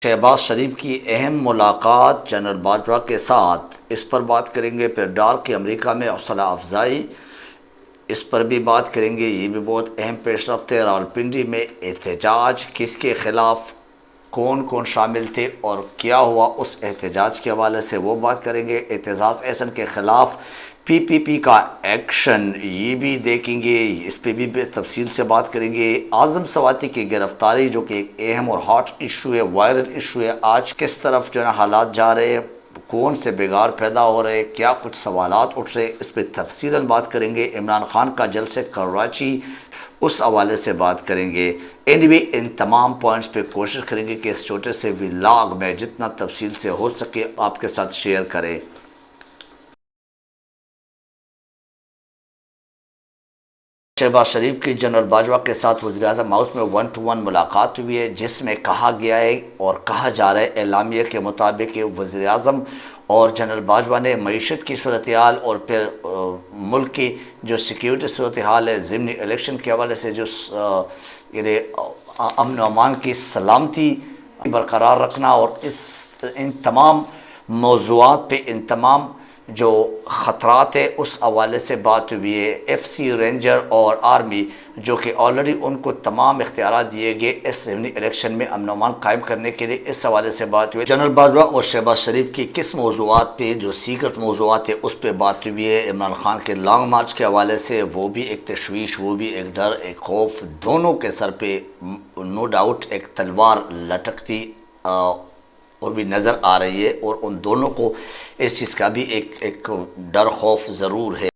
شہباز شریف کی اہم ملاقات جنرل باجوہ کے ساتھ، اس پر بات کریں گے۔ پھر ڈارک امریکہ میں حوصلہ افزائی، اس پر بھی بات کریں گے۔ یہ بھی بہت اہم پیش رفت ہے۔ راولپنڈی میں احتجاج، کس کے خلاف، کون کون شامل تھے اور کیا ہوا اس احتجاج کے حوالے سے وہ بات کریں گے۔ اعتزاز احسن کے خلاف پی کا ایکشن، یہ بھی دیکھیں گے، اس پہ بھی تفصیل سے بات کریں گے۔ اعظم سواتی کی گرفتاری، جو کہ ایک اہم اور ہاٹ ایشو ہے، وائرل ایشو ہے، آج کس طرف جو ہے نا حالات جا رہے ہیں، کون سے بگاڑ پیدا ہو رہے، کیا کچھ سوالات اٹھ رہے، اس پہ تفصیلاً بات کریں گے۔ عمران خان کا جلسہ کراچی، اس حوالے سے بات کریں گے۔ اینوے ان تمام پوائنٹس پہ کوشش کریں گے کہ اس چھوٹے سے ولاگ میں جتنا تفصیل سے ہو سکے آپ کے ساتھ شیئر کریں۔ شہباز شریف کی جنرل باجوہ کے ساتھ وزیراعظم ہاؤس میں 1-to-1 ملاقات ہوئی ہے، جس میں کہا گیا ہے اور کہا جا رہا ہے اعلامیہ کے مطابق کہ وزیراعظم اور جنرل باجوہ نے معیشت کی صورتحال اور پھر ملک کی جو سیکیورٹی صورتحال ہے، ضمنی الیکشن کے حوالے سے جو یعنی امن و امان کی سلامتی برقرار رکھنا، اور ان تمام موضوعات پہ، ان تمام جو خطرات ہے اس حوالے سے بات ہوئی ہے۔ ایف سی رینجر اور آرمی، جو کہ آلریڈی ان کو تمام اختیارات دیے گئے اس ضمنی الیکشن میں امن و امان قائم کرنے کے لیے، اس حوالے سے بات ہوئی۔ جنرل باجوہ اور شہباز شریف کی کس موضوعات پہ، جو سیکرٹ موضوعات ہے اس پہ بات ہوئی ہے۔ عمران خان کے لانگ مارچ کے حوالے سے وہ بھی ایک تشویش، وہ بھی ایک ڈر، ایک خوف، دونوں کے سر پہ نو ڈاؤٹ ایک تلوار لٹکتی وہ بھی نظر آ رہی ہے، اور ان دونوں کو اس چیز کا بھی ایک ڈر خوف ضرور ہے۔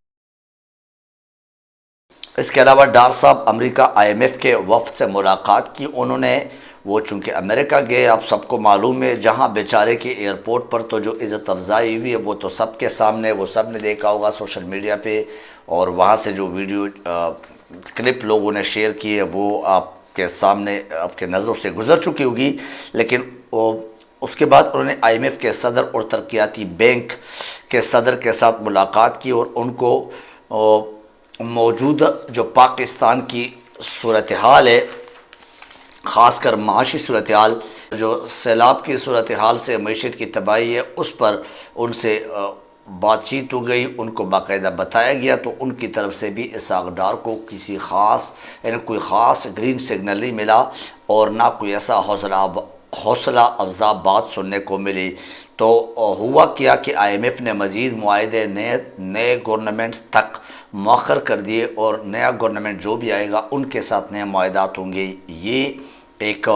اس کے علاوہ ڈار صاحب امریکہ IMF کے وفد سے ملاقات کی انہوں نے، وہ چونکہ امریکہ گئے، آپ سب کو معلوم ہے، جہاں بیچارے کے ایئرپورٹ پر تو جو عزت افزائی ہوئی ہے وہ تو سب کے سامنے، وہ سب نے دیکھا ہوگا سوشل میڈیا پہ، اور وہاں سے جو ویڈیو کلپ لوگوں نے شیئر کی ہے وہ آپ کے سامنے، آپ کے نظروں سے گزر چکی ہوگی۔ لیکن اس کے بعد انہوں نے IMF کے صدر اور ترقیاتی بینک کے صدر کے ساتھ ملاقات کی، اور ان کو موجودہ جو پاکستان کی صورتحال ہے، خاص کر معاشی صورتحال، جو سیلاب کی صورتحال سے معیشت کی تباہی ہے، اس پر ان سے بات چیت ہو گئی، ان کو باقاعدہ بتایا گیا، تو ان کی طرف سے بھی اسحاق ڈار کو کسی خاص یعنی کوئی خاص گرین سگنل نہیں ملا، اور نہ کوئی ایسا حوصلہ افزا بات سننے کو ملی۔ تو ہوا کیا کہ IMF نے مزید معاہدے نئے گورنمنٹ تک مؤخر کر دیے، اور نیا گورنمنٹ جو بھی آئے گا ان کے ساتھ نئے معاہدات ہوں گے۔ یہ ایک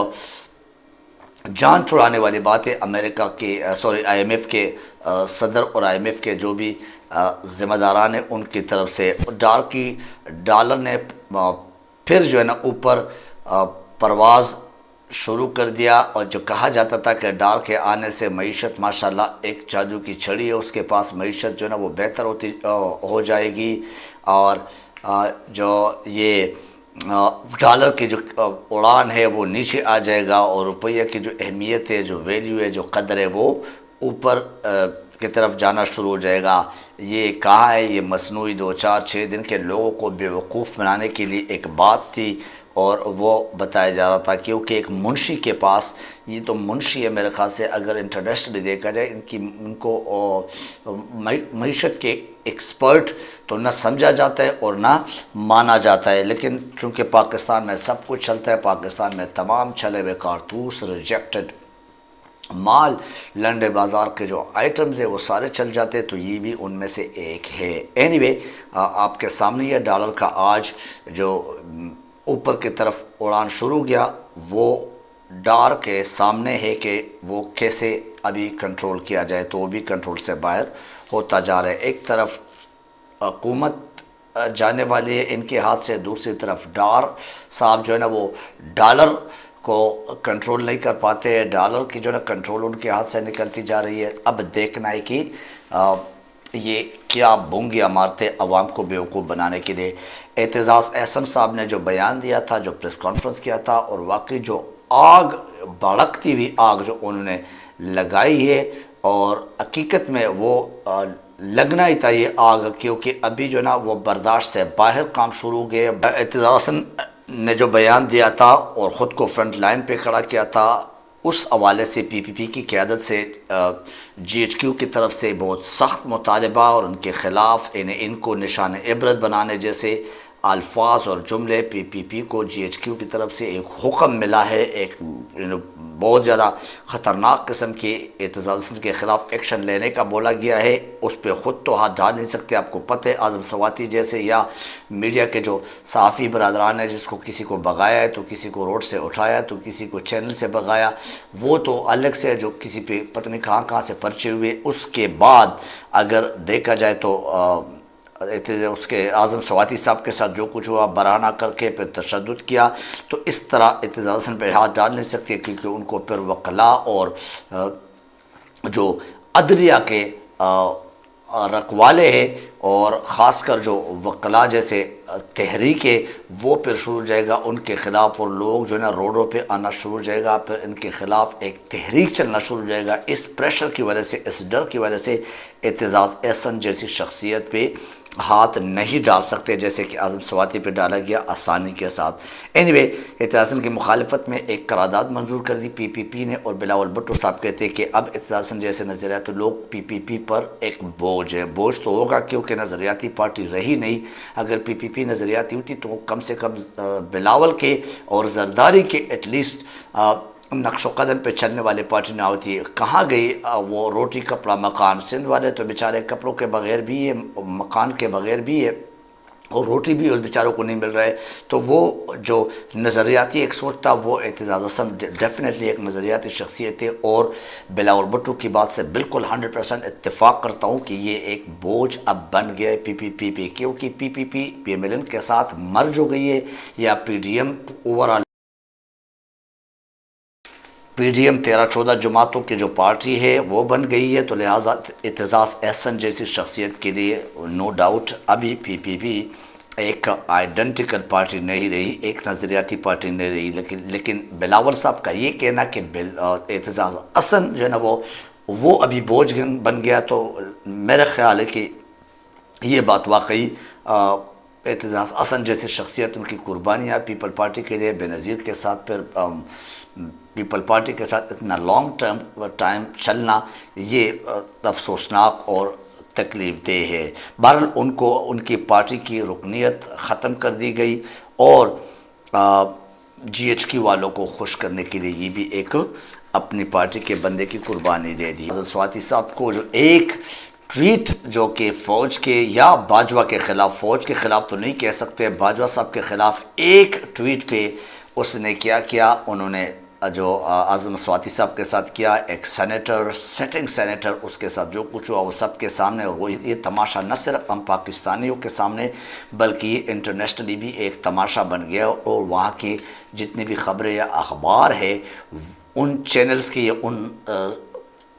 جان چھڑانے والی بات ہے امریکہ کے IMF کے صدر اور IMF کے جو بھی ذمہ داران ہیں ان کی طرف سے۔ ڈالر نے پھر جو ہے نا اوپر پرواز شروع کر دیا، اور جو کہا جاتا تھا کہ ڈالر کے آنے سے معیشت ماشاءاللہ ایک جادو کی چھڑی ہے، اس کے پاس معیشت جو ہے نا وہ بہتر ہو جائے گی، اور جو یہ ڈالر کی جو اڑان ہے وہ نیچے آ جائے گا، اور روپیہ کی جو اہمیت ہے، جو ویلیو ہے، جو قدر ہے، وہ اوپر کی طرف جانا شروع ہو جائے گا۔ یہ کہاں ہے، یہ مصنوعی 2-4-6 دن کے لوگوں کو بیوقوف بنانے کے لیے ایک بات تھی، اور وہ بتایا جا رہا تھا کیونکہ ایک منشی کے پاس، یہ تو منشی ہے میرے خیال سے، اگر انٹرنیشنلی دیکھا جائے، ان کو معیشت کے ایکسپرٹ تو نہ سمجھا جاتا ہے اور نہ مانا جاتا ہے، لیکن چونکہ پاکستان میں سب کچھ چلتا ہے، پاکستان میں تمام چلے ہوئے کارتوس، ریجیکٹڈ مال، لنڈے بازار کے جو آئٹمز ہیں وہ سارے چل جاتے ہیں، تو یہ بھی ان میں سے ایک ہے۔ اینوے آپ کے سامنے یہ ڈالر کا آج جو اوپر کی طرف اڑان شروع گیا، وہ ڈار کے سامنے ہے کہ وہ کیسے ابھی کنٹرول کیا جائے، تو وہ بھی کنٹرول سے باہر ہوتا جا رہا ہے۔ ایک طرف حکومت جانے والی ہے ان کے ہاتھ سے، دوسری طرف ڈار صاحب جو ہے نا وہ ڈالر کو کنٹرول نہیں کر پاتے ہیں، ڈالر کی جو ہے نا کنٹرول ان کے ہاتھ سے نکلتی جا رہی ہے۔ اب دیکھنا ہے کہ یہ کیا بونگیاں مارتے عوام کو بیوقوف بنانے کے لیے۔ اعتزاز احسن صاحب نے جو بیان دیا تھا، جو پریس کانفرنس کیا تھا، اور واقعی جو آگ، بھڑکتی ہوئی آگ جو انہوں نے لگائی ہے، اور حقیقت میں وہ لگنا ہی تھا یہ آگ، کیونکہ ابھی جو نا وہ برداشت سے باہر کام شروع ہو گئے۔ اعتزاز احسن نے جو بیان دیا تھا اور خود کو فرنٹ لائن پہ کھڑا کیا تھا، اس حوالے سے پی پی پی کی قیادت سے جی ایچ کیو کی طرف سے بہت سخت مطالبہ اور ان کے خلاف ان کو نشان عبرت بنانے جیسے الفاظ اور جملے پی پی پی کو جی ایچ کیو کی طرف سے ایک حکم ملا ہے، ایک بہت زیادہ خطرناک قسم کی اعتزاز کے خلاف ایکشن لینے کا بولا گیا ہے۔ اس پہ خود تو ہاتھ ڈال نہیں سکتے، آپ کو پتہ ہے اعظم سواتی جیسے یا میڈیا کے جو صحافی برادران ہیں، جس کو کسی کو بغایا ہے تو کسی کو روڈ سے اٹھایا تو کسی کو چینل سے بغایا، وہ تو الگ سے جو کسی پہ پتہ نہیں کہاں سے پرچے ہوئے۔ اس کے بعد اگر دیکھا جائے تو اس کے اعظم سواتی صاحب کے ساتھ جو کچھ ہوا، برہنہ کر کے پھر تشدد کیا، تو اس طرح اعتزاز حسن پہ ہاتھ ڈال نہیں سکتے، کیونکہ ان کو پھر وکلاء اور جو عدلیہ کے رکھوالے ہیں اور خاص کر جو وکلاء جیسے تحریک ہے وہ پھر شروع ہو جائے گا ان کے خلاف، اور لوگ جو ہے نا روڈوں پہ آنا شروع ہو جائے گا، پھر ان کے خلاف ایک تحریک چلنا شروع ہو جائے گا۔ اس پریشر کی وجہ سے، اس ڈر کی وجہ سے اعتزاز احسن جیسی شخصیت پہ ہاتھ نہیں ڈال سکتے جیسے کہ اعظم سواتی پہ ڈالا گیا آسانی کے ساتھ۔ اینی اعتزاز حسن کی مخالفت میں ایک قرارداد منظور کر دی پی پی پی نے، اور بلاول بھٹو صاحب کہتے ہیں کہ اب اعتزاز حسن جیسے نظریاتی لوگ پی پی پی پر ایک بوجھ ہے۔ بوجھ تو ہوگا کیونکہ نظریاتی پارٹی رہی نہیں، اگر پی پی پی نظریاتی ہوتی تو کم سے کم بلاول کے اور زرداری کے ایٹ لیسٹ نقش و قدم پہ چلنے والے پارٹی نہ ہوتی ہے۔ کہاں گئی وہ روٹی کپڑا مکان؟ سندھ والے تو بیچارے کپڑوں کے بغیر بھی ہے، مکان کے بغیر بھی ہے، اور روٹی بھی اس بیچاروں کو نہیں مل رہا ہے۔ تو وہ جو نظریاتی ایک سوچ تھا، وہ اعتزاز حسن ڈیفینیٹلی ایک نظریاتی شخصیت ہے، اور بلاول بھٹو کی بات سے بالکل 100% اتفاق کرتا ہوں کہ یہ ایک بوجھ اب بن گیا ہے پی پی پی پہ، کیونکہ P P P P M L N کے ساتھ مرج ہو گئی ہے، یا P D M overall P D M 13-14 جماعتوں کی جو پارٹی ہے وہ بن گئی ہے، تو لہٰذا اعتزاز احسن جیسی شخصیت کے لیے نو ڈاؤٹ ابھی پی پی پی ایک آئیڈینٹیکل پارٹی نہیں رہی، ایک نظریاتی پارٹی نہیں رہی، لیکن بلاول صاحب کا یہ کہنا کہ اعتزاز احسن جو ہے نا وہ ابھی بوجھ بن گیا، تو میرا خیال ہے کہ یہ بات واقعی اعتزاز احسن جیسے شخصیت، ان کی قربانیاں پیپل پارٹی کے لیے بے نظیر کے ساتھ، پھر پیپل پارٹی کے ساتھ اتنا لانگ ٹائم چلنا، یہ افسوسناک اور تکلیف دہ ہے۔ بہرحال ان کو ان کی پارٹی کی رکنیت ختم کر دی گئی، اور جی ایچ کیو والوں کو خوش کرنے کے لیے یہ بھی ایک اپنی پارٹی کے بندے کی قربانی دے دی۔ اعظم سواتی صاحب کو جو ایک ٹویٹ جو کہ فوج کے یا باجوہ کے خلاف، فوج کے خلاف تو نہیں کہہ سکتے، باجوہ صاحب کے خلاف ایک ٹویٹ پہ اس نے کیا انہوں نے جو اعظم سواتی صاحب کے ساتھ کیا، ایک سینیٹر، سیٹنگ سینیٹر، اس کے ساتھ جو کچھ ہوا وہ سب کے سامنے، اور وہ یہ تماشا نہ صرف ہم پاکستانیوں کے سامنے بلکہ یہ انٹرنیشنلی بھی ایک تماشا بن گیا، اور وہاں کی جتنی بھی خبریں یا اخبار ہے ان چینلز کی یا ان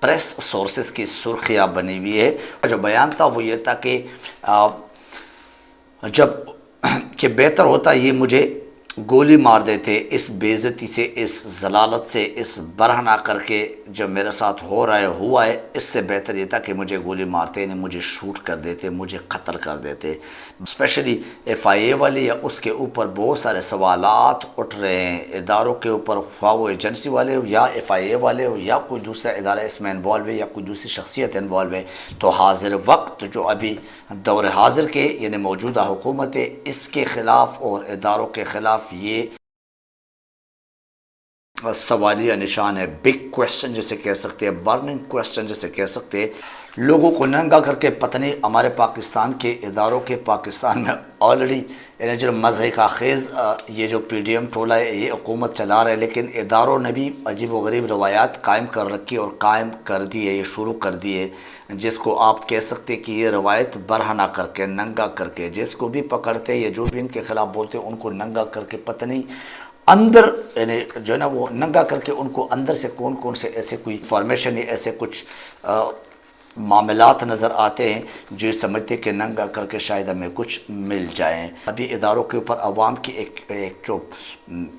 پریس سورسز کی سرخیاں بنی ہوئی ہے۔ جو بیان تھا وہ یہ تھا کہ جب کہ بہتر ہوتا یہ مجھے گولی مار دیتے، اس بے عزتی سے، اس ضلالت سے، اس برہنہ کر کے جو میرے ساتھ ہوا ہے، اس سے بہتر یہ تھا کہ مجھے گولی مارتے، یعنی مجھے شوٹ کر دیتے، مجھے قتل کر دیتے۔ اسپیشلی ایف آئی اے والے، یا اس کے اوپر بہت سارے سوالات اٹھ رہے ہیں اداروں کے اوپر، خواہ وہ ایجنسی والے ہو یا ایف آئی اے والے ہو یا کوئی دوسرا ادارہ اس میں انوالو ہے یا کوئی دوسری شخصیت انوالو ہے، تو حاضر وقت جو ابھی دور حاضر کے یعنی موجودہ حکومت ہے، اس کے خلاف اور اداروں کے خلاف یہ سوالیہ نشان ہے، بگ کویسچن جسے کہہ سکتے ہیں، برننگ کویسچن جسے کہہ سکتے ہیں۔ لوگوں کو ننگا کر کے پتہ نہیں ہمارے پاکستان کے اداروں کے، پاکستان میں آلریڈی یعنی جو مذہب کا خیز یہ جو پی ڈی ایم ٹولہ ہے یہ حکومت چلا رہا ہے، لیکن اداروں نے بھی عجیب و غریب روایات قائم کر رکھی اور قائم کر دی ہے، یہ شروع کر دی ہے، جس کو آپ کہہ سکتے کہ یہ روایت برہنہ کر کے، ننگا کر کے، جس کو بھی پکڑتے یا جو بھی ان کے خلاف بولتے ان کو ننگا کر کے، پتہ نہیں اندر یعنی جو ہے نا وہ ننگا کر کے ان کو اندر سے کون سے ایسے کوئی انفارمیشن یا ایسے کچھ معاملات نظر آتے ہیں جو یہ سمجھتے کہ ننگا کر کے شاید ہمیں کچھ مل جائیں۔ ابھی اداروں کے اوپر عوام کی ایک جو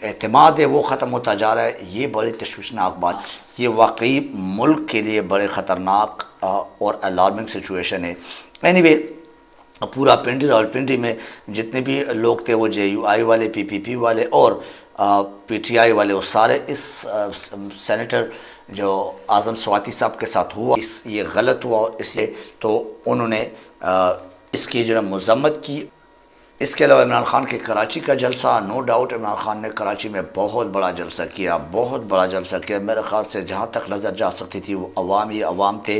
اعتماد ہے وہ ختم ہوتا جا رہا ہے، یہ بڑی تشویشناک بات، یہ واقعی ملک کے لیے بڑے خطرناک اور الارمنگ سچویشن ہے۔ اینی وے پورا پنڈی راولپنڈی میں جتنے بھی لوگ تھے وہ جے یو آئی والے، پی پی پی والے اور پی ٹی آئی والے وہ سارے اس سینیٹر جو اعظم سواتی صاحب کے ساتھ ہوا یہ غلط ہوا، اس لیے تو انہوں نے اس کی جو ہے مذمت کی۔ اس کے علاوہ عمران خان کے کراچی کا جلسہ، نو ڈاؤٹ عمران خان نے کراچی میں بہت بڑا جلسہ کیا، بہت بڑا جلسہ کیا۔ میرے خیال سے جہاں تک نظر جا سکتی تھی وہ عوام ہی عوام تھے،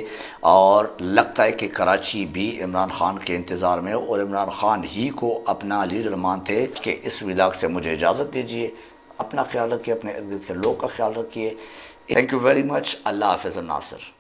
اور لگتا ہے کہ کراچی بھی عمران خان کے انتظار میں، اور عمران خان ہی کو اپنا لیڈر مانتے کہ اس ولاگ سے مجھے اجازت دیجیے۔ اپنا خیال رکھیے، اپنے ارد گرد کے لوگ کا خیال رکھیے۔ Thank you very much. اللہ حافظ الناصر۔